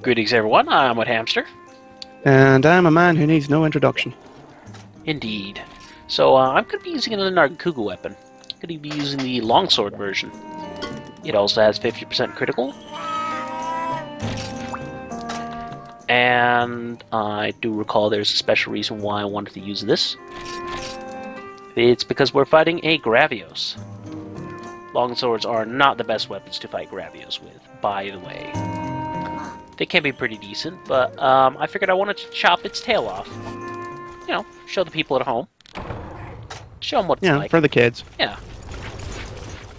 Greetings, everyone. I'm with Hamster. And I'm a man who needs no introduction. Indeed. So I'm going to be using another Nargacuga weapon. I'm going to be using the longsword version. It also has 50% critical. And I do recall there's a special reason why I wanted to use this. It's because we're fighting a Gravios. Longswords are not the best weapons to fight Gravios with, by the way. They can be pretty decent, but I figured I wanted to chop its tail off. You know, show the people at home. Show them what it's like. Yeah, for the kids. Yeah.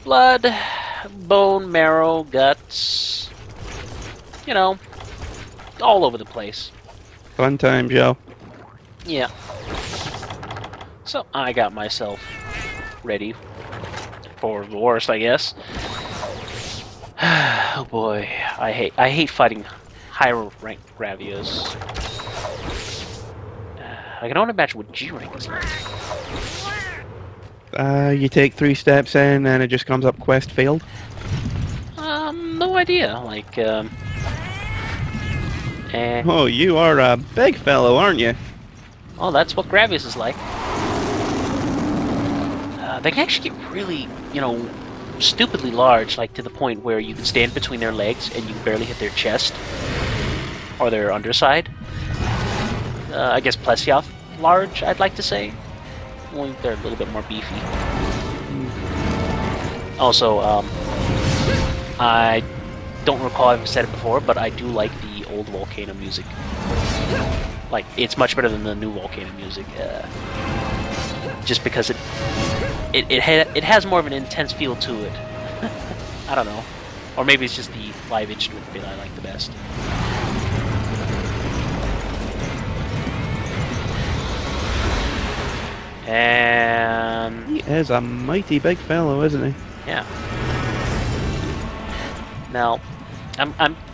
Blood, bone, marrow, guts. You know, all over the place. Fun times, yo. Yeah. So I got myself ready for the worst, I guess. Oh boy, I hate fighting higher rank Gravios. I can only imagine what G rank is like. You take 3 steps in and it just comes up quest failed. No idea. Like, Oh, you are a big fellow, aren't you? Oh, that's what Gravios is like. They can actually get really, you know, stupidly large, like to the point where you can stand between their legs and you can barely hit their chest or their underside. I guess Plesioth large, I'd like to say. Only they're a little bit more beefy. Also, I don't recall if I've said it before, but I do like the old Volcano music. Like, it's much better than the new Volcano music. Just because it has more of an intense feel to it. I don't know. Or maybe it's just the live instrument that I like the best. And He is a mighty big fellow, isn't he? yeah. Now,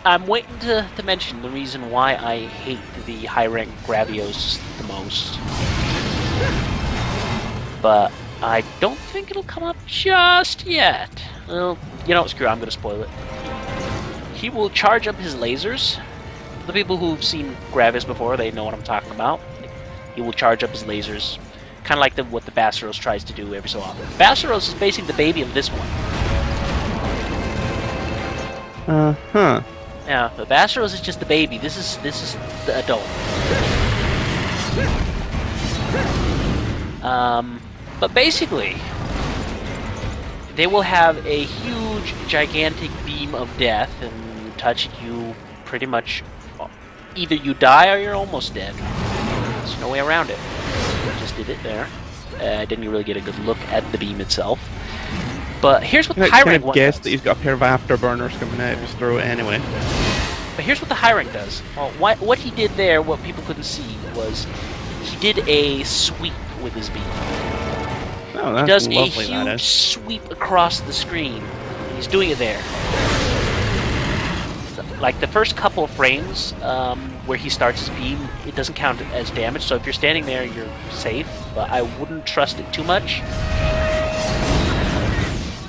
I'm waiting to mention the reason why I hate the high rank Gravios the most. But I don't think it'll come up just yet. Well, you know, screw it, I'm gonna spoil it. He will charge up his lasers. The people who've seen Gravios before, they know what I'm talking about. He will charge up his lasers. Kind of like what the Bassaros tries to do every so often. Bassaros is basically the baby of this one. Uh-huh. Yeah, the Bassaros is just the baby. This is the adult. But basically, they will have a huge, gigantic beam of death and touch you pretty much. Either you die or you're almost dead. There's no way around it. Just did it there. I didn't really get a good look at the beam itself. But here's what the high rank one guess does. that he's got a pair of afterburners coming out of his throat anyway. But here's what the high rank does. Well, what he did there, what people couldn't see, was he did a sweep with his beam. Oh, that's He does lovely, a that huge is. sweep across the screen. He's doing it there. Like the first couple of frames where he starts his beam, it doesn't count as damage. So if you're standing there, you're safe. But I wouldn't trust it too much.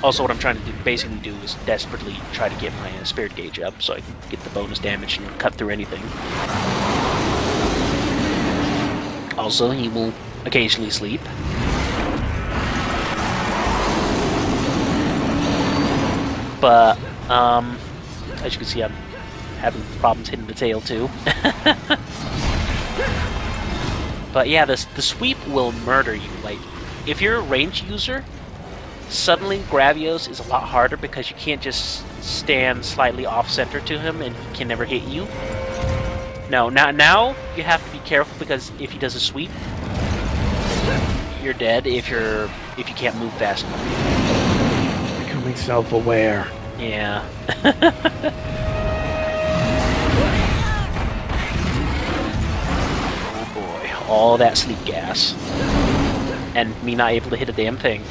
Also, what I'm trying to basically do is desperately try to get my spirit gauge up so I can get the bonus damage and cut through anything. Also, he will occasionally sleep. But, as you can see, I'm having problems hitting the tail too. But yeah, the sweep will murder you. Like, if you're a range user, suddenly Gravios is a lot harder because you can't just stand slightly off-center to him and he can never hit you. No, now you have to be careful because if he does a sweep, you're dead if you can't move fast enough. Becoming self-aware. Yeah. Oh boy, all that sleep gas. And me not able to hit a damn thing.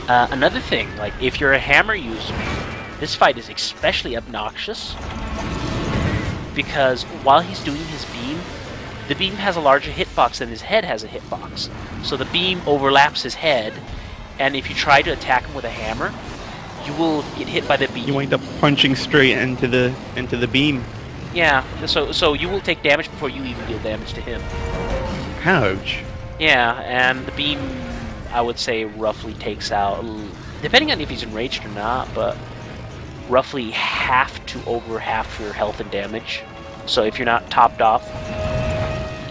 Another thing, like if you're a hammer user, this fight is especially obnoxious because while he's doing his beam, the beam has a larger hitbox than his head has a hitbox. So the beam overlaps his head, and if you try to attack him with a hammer, you will get hit by the beam. You wind up punching straight into the beam. Yeah, so you will take damage before you even deal damage to him. Ouch. Yeah, and the beam, I would say, roughly takes out, depending on if he's enraged or not, but roughly half to over half your health and damage. So if you're not topped off,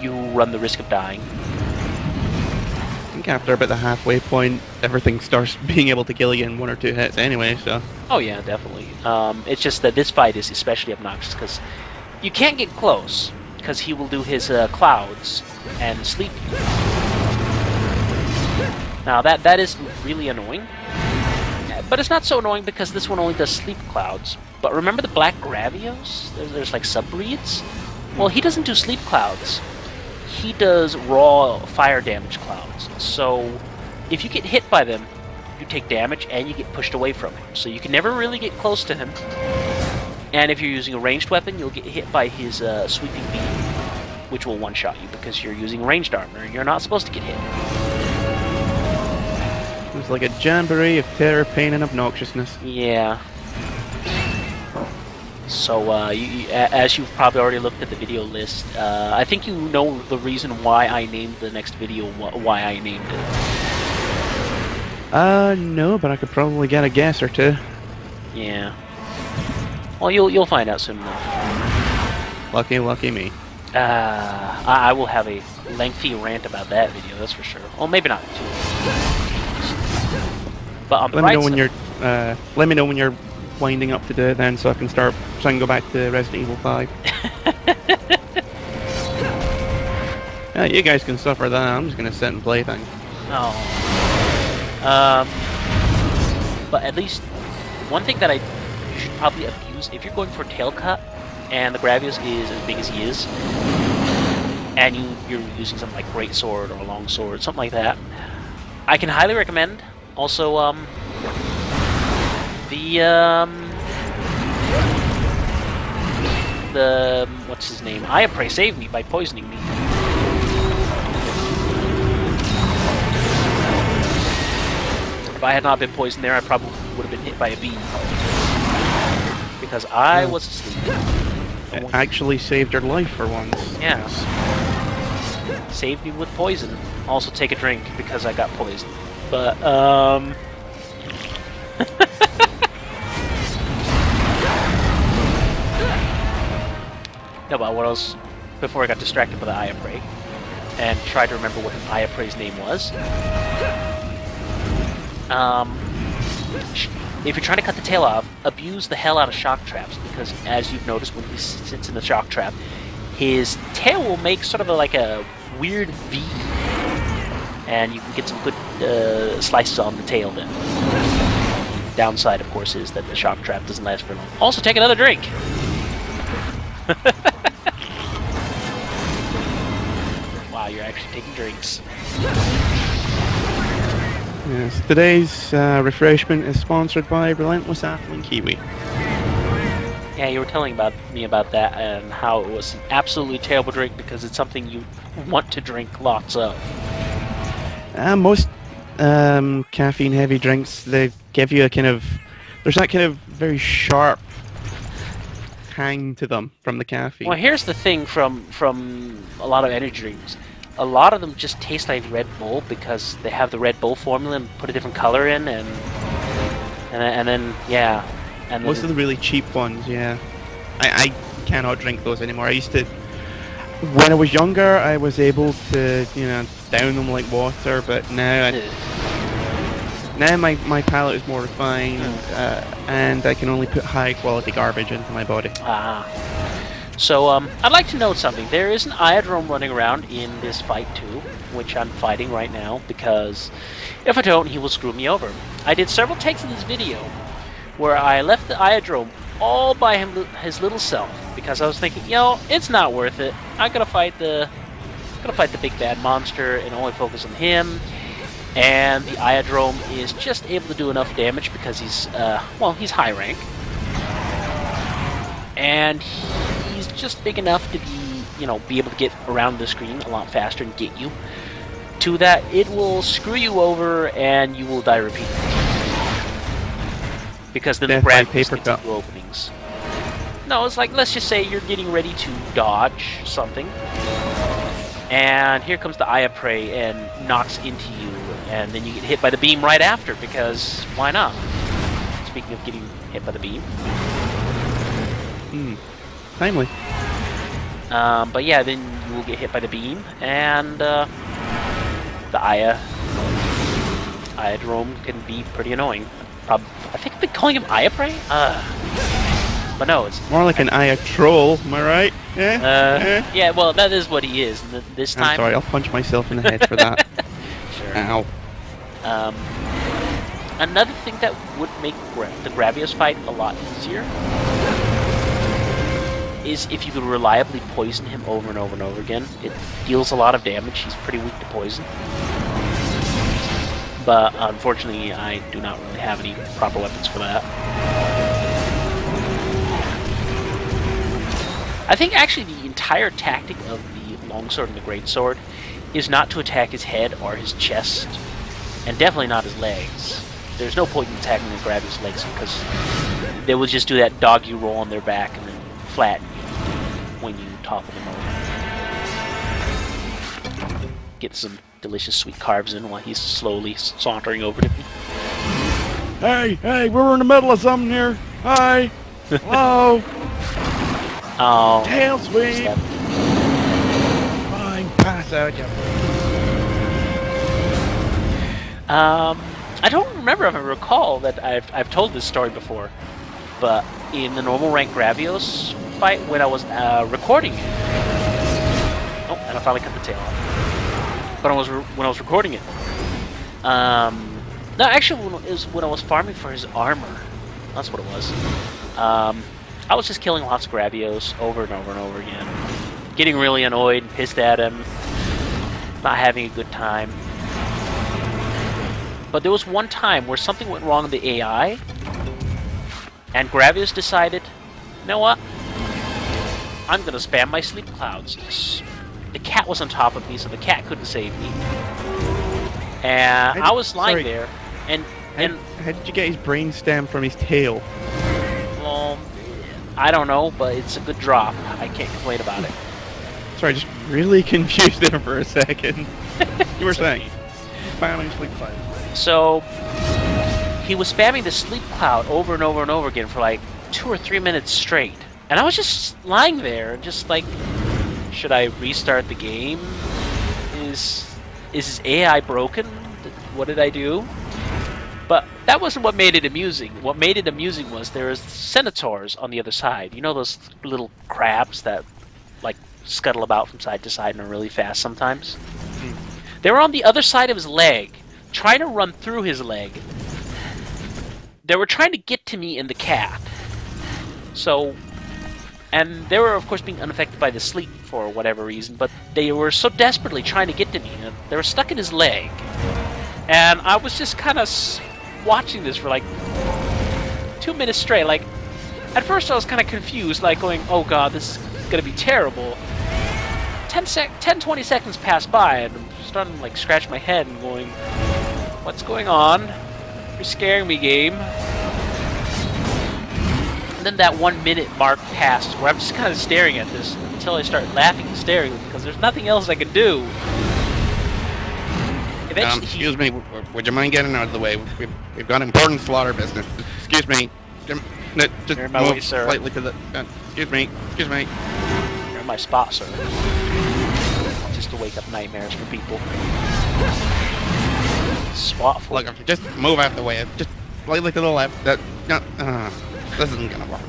you run the risk of dying. I think after about the halfway point, everything starts being able to kill you in 1 or 2 hits anyway, so... Oh yeah, definitely. It's just that this fight is especially obnoxious, because you can't get close, because he will do his clouds and sleep you. Now that is really annoying, but it's not so annoying because this one only does sleep clouds. But remember the black Gravios? There's like sub-breeds? Well, he doesn't do sleep clouds. He does raw fire damage clouds. So if you get hit by them, you take damage and you get pushed away from him. So you can never really get close to him. And if you're using a ranged weapon, you'll get hit by his sweeping beam, which will one-shot you because you're using ranged armor and you're not supposed to get hit. It's like a jamboree of terror, pain, and obnoxiousness. Yeah. So, as you've probably already looked at the video list, I think you know the reason why I named the next video why I named it. No, but I could probably get a guess or two. Yeah. Well, you'll find out soon enough. Lucky me. I will have a lengthy rant about that video, that's for sure. Well, maybe not too. But on the let me know when you're winding up to do it then, so I can go back to Resident Evil 5. Yeah, you guys can suffer that. I'm just gonna sit and play things. Oh. But at least one thing that you should probably abuse if you're going for tail cut and the Gravios is as big as he is, and you're using something like greatsword or long sword, something like that. I can highly recommend. Also, what's his name? Iodrome saved me by poisoning me. If I had not been poisoned there, I probably would have been hit by a beam. Because I was asleep. It actually saved your life for once. Yeah. Saved me with poison. Also take a drink because I got poisoned. But, no, but what else? Before I got distracted by the Iodrome and tried to remember what Iodrome's name was. If you're trying to cut the tail off, abuse the hell out of shock traps, because as you've noticed when he sits in the shock trap, his tail will make sort of like a weird V, and you can get some good slices on the tail then. Downside, of course, is that the shock trap doesn't last for long. Also, take another drink! Wow, you're actually taking drinks. Yes, today's refreshment is sponsored by Relentless Appling Kiwi. Yeah, you were telling me about that and how it was an absolutely terrible drink because it's something you want to drink lots of. Most caffeine-heavy drinks, they give you a kind of... There's that kind of very sharp hang to them from the caffeine. Well, here's the thing from a lot of energy drinks. A lot of them just taste like Red Bull because they have the Red Bull formula and put a different color in, and then yeah. And most of the really cheap ones, yeah. I cannot drink those anymore. I used to, when I was younger, I was able to, down them like water, but now my palate is more refined, and I can only put high quality garbage into my body. So, I'd like to note something. There is an Iodrome running around in this fight too, which I'm fighting right now, because if I don't, he will screw me over. I did several takes of this video where I left the Iodrome all by his little self, because I was thinking, it's not worth it. I'm gonna fight the big bad monster and only focus on him. And the Iodrome is just able to do enough damage because he's high rank. And he's just big enough to be able to get around the screen a lot faster and get you. To that, it will screw you over and you will die repeatedly. because then Death the by Gravios paper get cut. two openings. No, it's like, let's just say you're getting ready to dodge something, and here comes the Eye of Prey and knocks into you, and then you get hit by the beam right after, because why not? Speaking of getting hit by the beam. Timely. But yeah, then you will get hit by the beam, and the Iodrome can be pretty annoying. I think I've been calling him Eye of Prey? But no, it's... More like an eye of troll, am I right? Yeah, well, that is what he is. And this time... I'm sorry, I'll punch myself in the head for that. Sure. Ow. Another thing that would make the Gravios fight a lot easier is if you could reliably poison him over and over and over again. It deals a lot of damage. He's pretty weak to poison. But unfortunately, I do not really have any proper weapons for that. I think actually the entire tactic of the longsword and the greatsword is not to attack his head or his chest, and definitely not his legs. There's no point in attacking and grab his legs because they will just do that doggy roll on their back and then flatten you when you topple them over. Get some delicious sweet carbs in while he's slowly sauntering over to me. Hey, we're in the middle of something here. Hi. Hello. Oh. Tail sweep. Fine, pass out, you. I don't remember if I recall that I've told this story before, but in the normal rank Gravios fight when I was recording it. Oh, and I finally cut the tail off. But when I was recording it. No, actually, it was when I was farming for his armor. That's what it was. I was just killing lots of Gravios over and over and over again. Getting really annoyed and pissed at him. Not having a good time. But there was one time where something went wrong in the AI. And Gravios decided, you know what? I'm going to spam my sleep clouds. The cat was on top of me, so the cat couldn't save me. And I was lying there. And how did you get his brain stem from his tail? Well, I don't know, but it's a good drop. I can't complain about it. Sorry, just really confused there for a second. You were saying? Okay. Spamming sleep cloud. So, he was spamming the sleep cloud over and over and over again for like 2 or 3 minutes straight. And I was just lying there, just like, should I restart the game? Is his AI broken? What did I do? But that wasn't what made it amusing. What made it amusing was there was centaurs on the other side. You know those little crabs that like scuttle about from side to side and are really fast sometimes? They were on the other side of his leg, trying to run through his leg. They were trying to get to me and the cat. So, and they were of course being unaffected by the sleep for whatever reason, but they were so desperately trying to get to me. They were stuck in his leg. And I was just kind of watching this for like 2 minutes straight. Like, at first I was kind of confused, like going, oh god, this is going to be terrible. 10-20 seconds passed by and I'm starting to like scratch my head and going, what's going on? You're scaring me, game. And then that 1 minute mark passed where I'm just kind of staring at this until I start laughing and staring because there's nothing else I can do. Excuse me, would you mind getting out of the way? We've got important slaughter business. Excuse me. Just You're in my way, sir. Slightly to the... excuse me. You're in my spot, sir. Just to wake up nightmares for people. Swat for Look, just move out the way. Just slightly to the left. This isn't gonna work.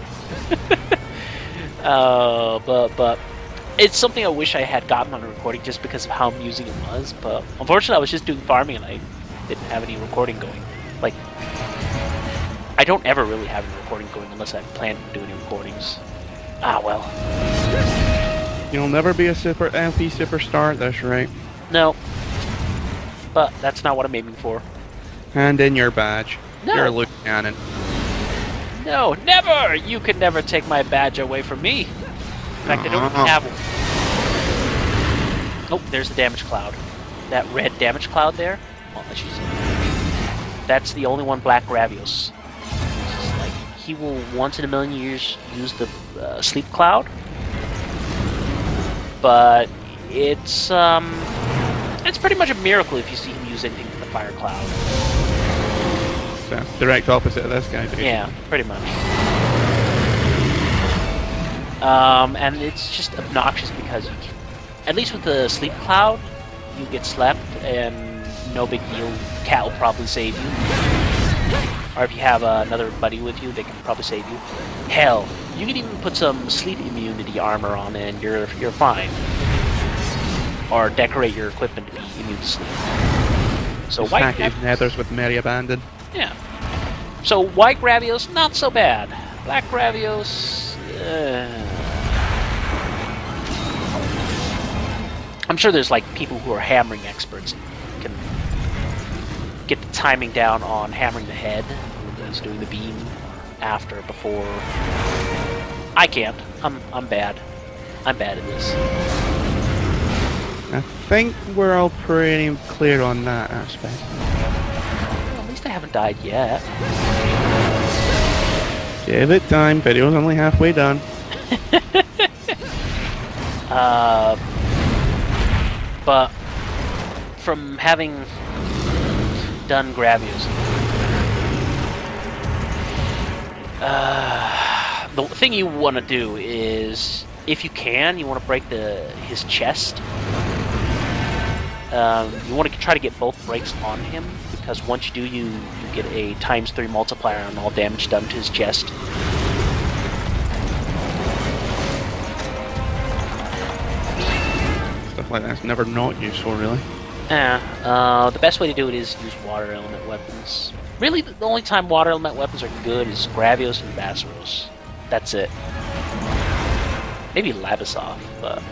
But it's something I wish I had gotten on a recording just because of how amusing it was, but unfortunately I was just doing farming and I didn't have any recording going. Like, I don't ever really have any recording going unless I plan to do any recordings. Ah, well. You'll never be a super LP superstar, that's right. No. But that's not what I'm aiming for. Hand in your badge. No. You're a Luke Cannon. No, never! You can never take my badge away from me. In fact, I don't even have one. Oh, there's the damage cloud. That red damage cloud there. Well, let's use it. That's the only one black Gravios. he will once in a million years use the sleep cloud, but it's pretty much a miracle if you see him use anything from the fire cloud. So, direct opposite of this guy, basically. Yeah, pretty much. And it's just obnoxious because, at least with the sleep cloud, you get slept and no big deal. Cat will probably save you. Or if you have another buddy with you, they can probably save you. Hell, you can even put some sleep immunity armor on and you're fine. Or decorate your equipment to be immune to sleep. So white nethers with Merry Abandon. Yeah. So white Gravios, not so bad. Black Gravios, I'm sure there's like people who are hammering experts and can get the timing down on hammering the head when he's doing the beam, after, before. I can't. I'm bad. I'm bad at this. I think we're all pretty clear on that aspect. Well, at least I haven't died yet. Give it time, video's only halfway done. But from having done Gravios, the thing you want to do is, if you can, you want to break his chest. You want to try to get both breaks on him, because once you do, you get a ×3 multiplier on all damage done to his chest. Stuff like that's never not useful, really. Yeah, the best way to do it is use water element weapons. Really, the only time water element weapons are good is Gravios and Bassaros. That's it. Maybe Labasov, but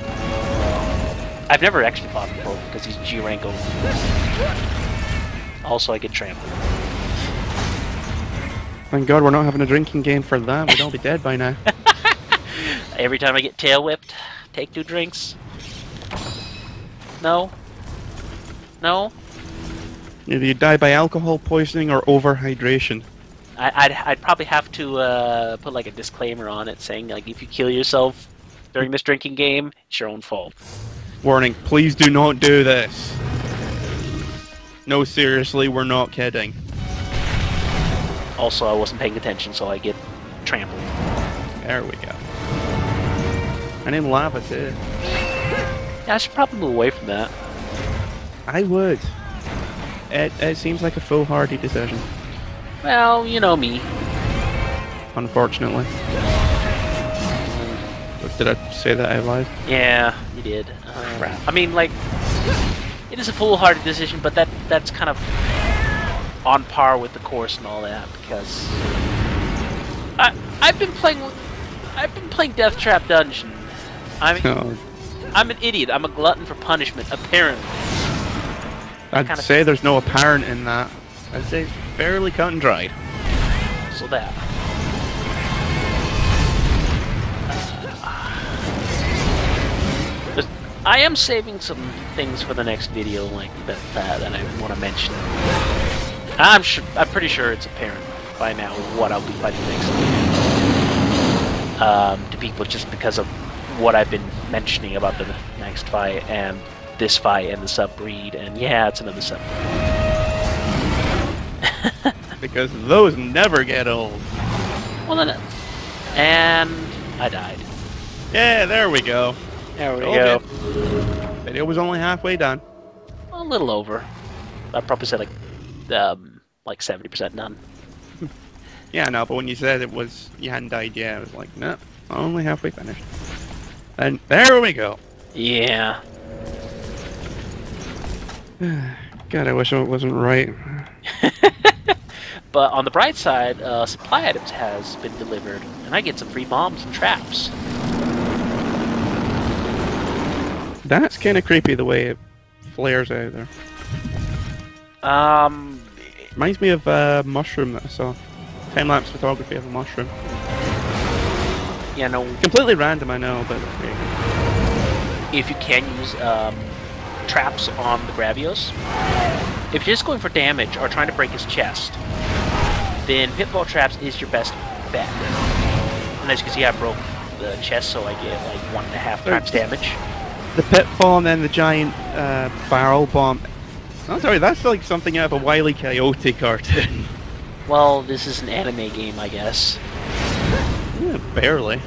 I've never actually fought him both because he's G rank only. Also, I get trampled. Thank God we're not having a drinking game for that. We'd all be dead by now. Every time I get tail whipped, take 2 drinks. No. No. Either you die by alcohol poisoning or overhydration. I'd probably have to put like a disclaimer on it saying, like, if you kill yourself during this drinking game, it's your own fault. Warning, please do not do this. No, seriously, we're not kidding. Also, I wasn't paying attention, so I get trampled. There we go. And in lava, too. Yeah, I should probably move away from that. I would. It seems like a foolhardy decision. Well, you know me. Unfortunately. Did I say that out loud? Yeah, you did. Crap. I mean, like, it is a foolhardy decision, but that's kind of on par with the course and all that, because I've been playing Death Trap Dungeon. I'm an idiot. I'm a glutton for punishment, apparently. I'd say there's no apparent in that. I'd say it's fairly cut and dried. So that. I am saving some things for the next video, like that I want to mention. I'm pretty sure it's apparent by now what I'll be fighting next. To people, just because of what I've been mentioning about the next fight and this fight and the sub-breed, and yeah, it's another sub-breed. Because those never get old. Well, then, and I died. Yeah, there we go. There we go. Video was only halfway done. A little over. I'd probably say like 70% done. Yeah, no, but when you said it was you hadn't died yet, I was like, no, only halfway finished. And there we go. Yeah. God, I wish it wasn't right. But on the bright side, supply items has been delivered, and I get some free bombs and traps. That's kind of creepy the way it flares out there. Reminds me of a mushroom that I saw. Time-lapse photography of a mushroom. Yeah, no. Completely random, I know, but If you can use traps on the Gravios, if you're just going for damage or trying to break his chest, then pitfall traps is your best bad. And as you can see, I broke the chest, so I get like 1.5 times damage. The pitfall and then the giant barrel bomb. Oh, sorry, that's like something out of a Wile E. Coyote cartoon. Well, this is an anime game, I guess. Yeah, barely.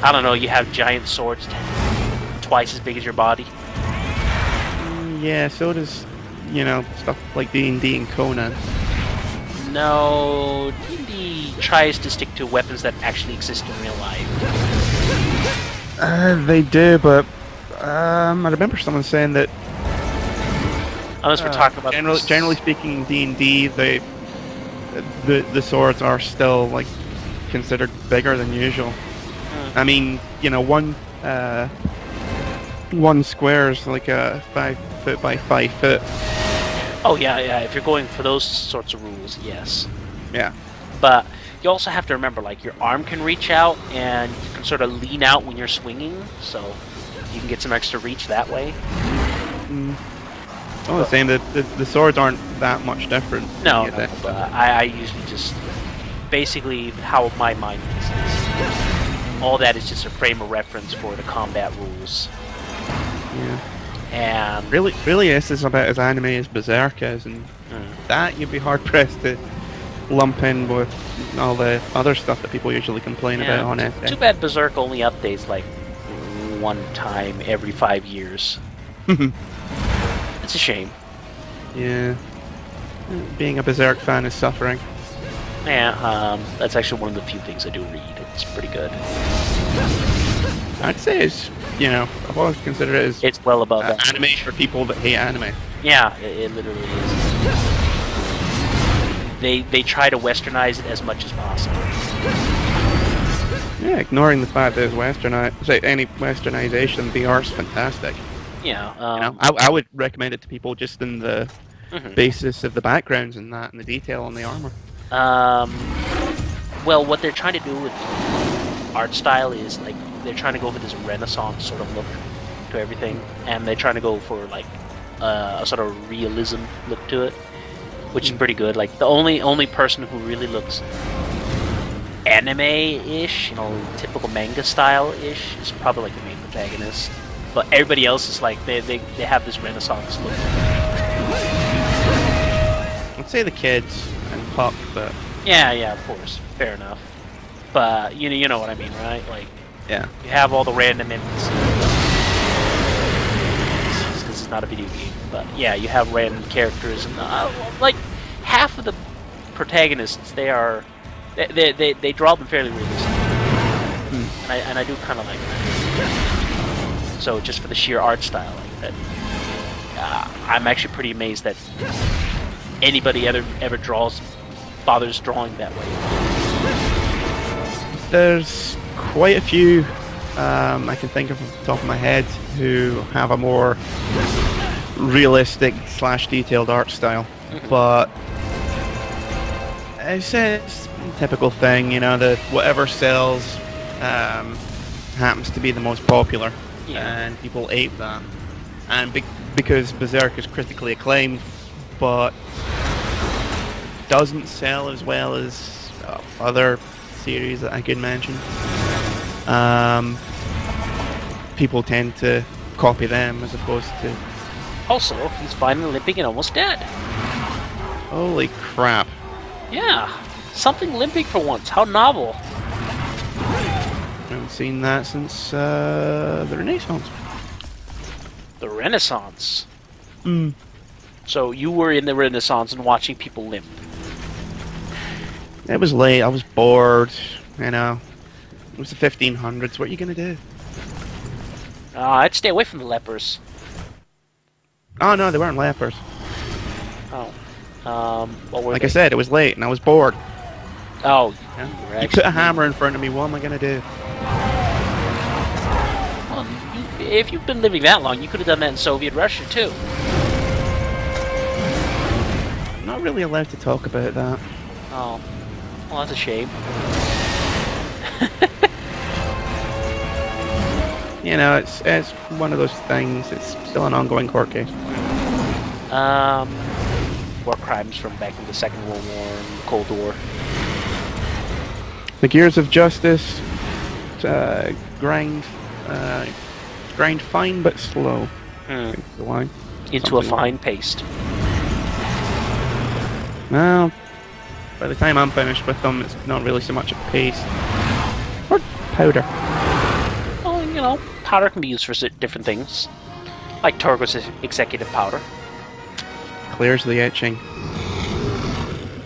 I don't know, you have giant swords twice as big as your body. Yeah, so does, you know, stuff like D&D and Conan. No, D&D tries to stick to weapons that actually exist in real life. They do, but I remember someone saying that. Unless we're talking about generally speaking, in D&D, the swords are still like considered bigger than usual. I mean, you know, one square is like a 5 foot by 5 foot. Oh yeah, if you're going for those sorts of rules, yes. Yeah. But you also have to remember, like, your arm can reach out and you can sort of lean out when you're swinging, so you can get some extra reach that way. I was saying that the swords aren't that much different. No, but I usually just, basically how my mind is all that is just a frame of reference for the combat rules. Yeah. And really, this is about as anime as Berserk is, and that you'd be hard pressed to lump in with all the other stuff that people usually complain about on it. Too bad Berserk only updates like one time every 5 years. It's a shame. Yeah. Being a Berserk fan is suffering. Yeah, that's actually one of the few things I do read. It's pretty good. I'd say it's, you know, I've always considered it as it's well above that. Anime for people that hate anime. Yeah, it literally is. They try to westernize it as much as possible. Yeah, ignoring the fact that it's any westernization, the art's fantastic. Yeah. You know, I would recommend it to people just in the basis of the backgrounds and that, and the detail on the armor. Well, what they're trying to do with art style is, like, they're trying to go for this Renaissance sort of look to everything, and they're trying to go for, like, a sort of realism look to it, which is pretty good. Like, the only person who really looks anime-ish, you know, typical manga style-ish, is probably, like, the main protagonist. But everybody else is, like, they have this Renaissance look. I'd say the kids and Puck, but... Yeah, of course. Fair enough. But, you know what I mean, right? Like, yeah. You have all the random NPCs. Because it's not a video game. But, yeah, you have random characters. And, like, half of the protagonists, they draw them fairly realistic. And I do kind of like that. So, just for the sheer art style, like that, I'm actually pretty amazed that anybody ever bothers drawing that way. There's quite a few I can think of off the top of my head who have a more realistic / detailed art style, but it's a typical thing, you know, that whatever sells happens to be the most popular, and people ape that, and because Berserk is critically acclaimed, but doesn't sell as well as other series that I could mention. People tend to copy them as opposed to... Also, he's finally limping and almost dead. Holy crap. Yeah, something limping for once. How novel. I haven't seen that since the Renaissance. The Renaissance? So you were in the Renaissance and watching people limp. It was late, I was bored, you know. It was the 1500s, what are you gonna do? I'd stay away from the lepers. Oh no, they weren't lepers. Oh. What were like they? I said, it was late and I was bored. Oh. You put a hammer in front of me, what am I gonna do? Well, if you've been living that long, you could have done that in Soviet Russia too. I'm not really allowed to talk about that. Oh. Well, that's a shame. You know, it's one of those things. It's still an ongoing court case. War crimes from back in the Second World War and the Cold War. The gears of justice grind fine but slow. Hmm. That's the line. Into a Something fine paste. Well, by the time I'm finished with them, it's not really so much a paste. Or powder. Well, you know, powder can be used for different things. Like Torgo's executive powder. Clears the etching.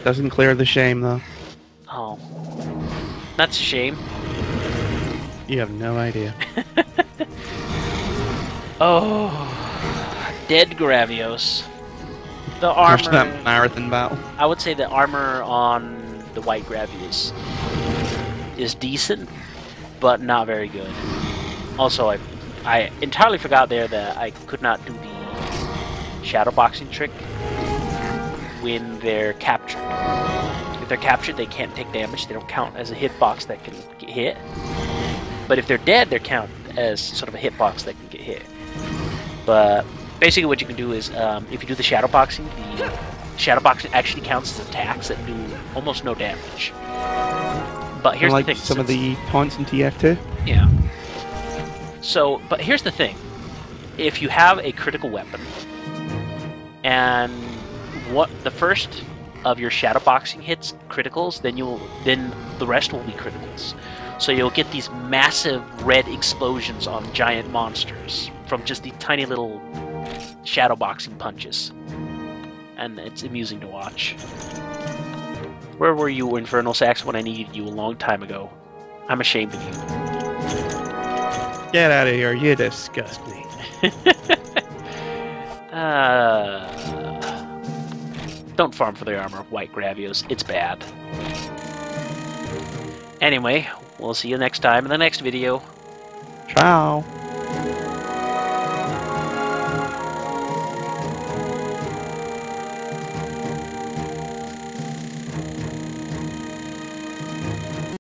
Doesn't clear the shame, though. Oh. That's a shame. You have no idea. Oh. Dead Gravios. The After armor... that marathon battle. I would say the armor on the white Gravios is decent, but not very good. Also, I entirely forgot there that I could not do the shadow boxing trick when they're captured. If they're captured, they can't take damage. They don't count as a hitbox that can get hit. But if they're dead, they count as sort of a hitbox that can get hit. But basically what you can do is, if you do the shadow boxing actually counts as attacks that do almost no damage. But here's like the thing. some of the taunts in TF2. Yeah. So, but here's the thing. If you have a critical weapon, and what the first of your shadow boxing hits criticals, then the rest will be criticals. So you'll get these massive red explosions on giant monsters from just the tiny little shadow boxing punches. And it's amusing to watch. Where were you, Infernal Sax, when I needed you a long time ago? I'm ashamed of you. Get out of here, you disgust me. Don't farm for the armor of white Gravios. It's bad. Anyway, we'll see you next time in the next video. Ciao.